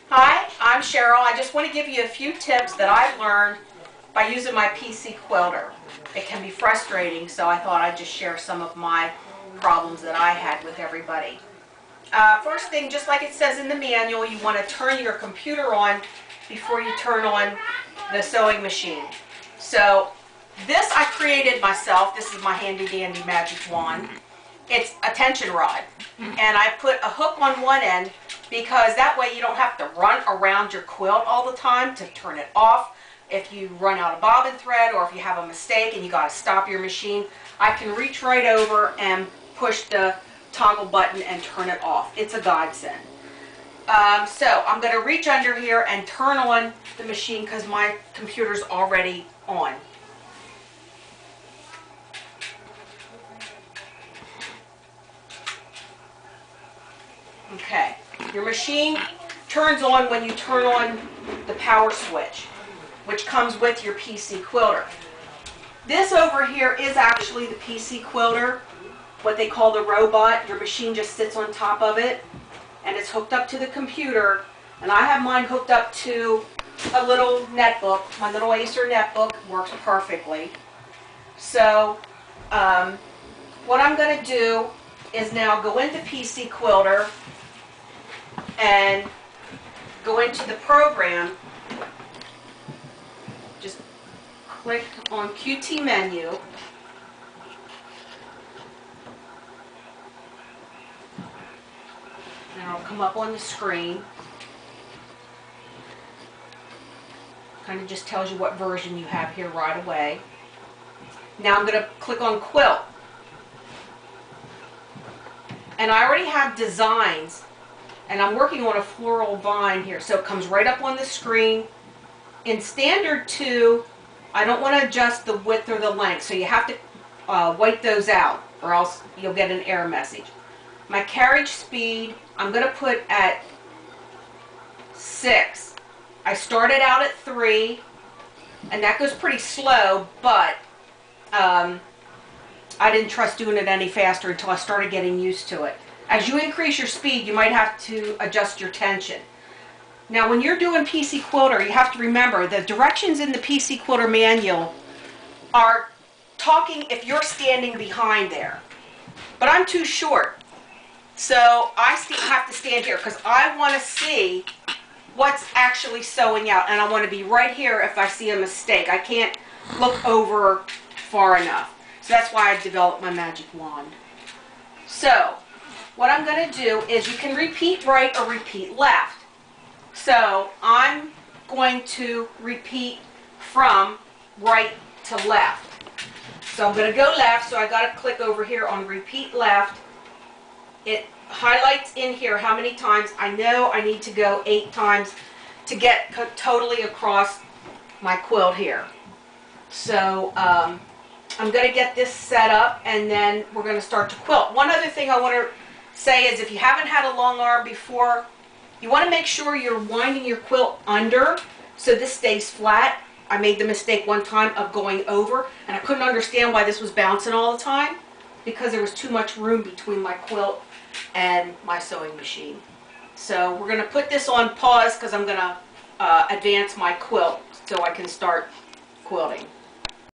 Hi, I'm Cheryl. I just want to give you a few tips that I've learned by using my PC quilter. It can be frustrating, so I thought I'd just share some of my problems that I had with everybody. First thing, just like it says in the manual, you want to turn your computer on before you turn on the sewing machine. So this I created myself. This is my handy dandy magic wand. It's a tension rod, and I put a hook on one end because that way you don't have to run around your quilt all the time to turn it off. If you run out of bobbin thread or if you have a mistake and you got to stop your machine, I can reach right over and push the toggle button and turn it off. It's a godsend. So I'm going to reach under here and turn on the machine because my computer's already on. Okay, your machine turns on when you turn on the power switch, which comes with your PC quilter. This over here is actually the PC quilter, what they call the robot. Your machine just sits on top of it, and it's hooked up to the computer. And I have mine hooked up to a little netbook. My little Acer netbook works perfectly. So what I'm going to do is now go into PC quilter and go into the program. Just click on QT menu, and it'll come up on the screen. Kind of just tells you what version you have here right away. Now I'm going to click on quilt, and I already have designs, and I'm working on a floral vine here, so it comes right up on the screen. In standard 2, I don't want to adjust the width or the length, so you have to wipe those out or else you'll get an error message. My carriage speed, I'm going to put at 6. I started out at 3, and that goes pretty slow, but I didn't trust doing it any faster until I started getting used to it. As you increase your speed, you might have to adjust your tension. Now, when you're doing PC quilter, you have to remember the directions in the PC quilter manual are talking if you're standing behind there. But I'm too short, so I have to stand here because I want to see what's actually sewing out, and I want to be right here if I see a mistake. I can't look over far enough. So that's why I developed my magic wand. So what I'm going to do is you can repeat right or repeat left. So I'm going to repeat from right to left. So I'm going to go left, so I got to click over here on repeat left. It highlights in here how many times. I know I need to go 8 times to get totally across my quilt here. So I'm going to get this set up, and then we're going to start to quilt. One other thing I want to say is if you haven't had a long arm before, you want to make sure you're winding your quilt under so this stays flat. I made the mistake one time of going over, and I couldn't understand why this was bouncing all the time because there was too much room between my quilt and my sewing machine. So we're going to put this on pause because I'm going to advance my quilt so I can start quilting.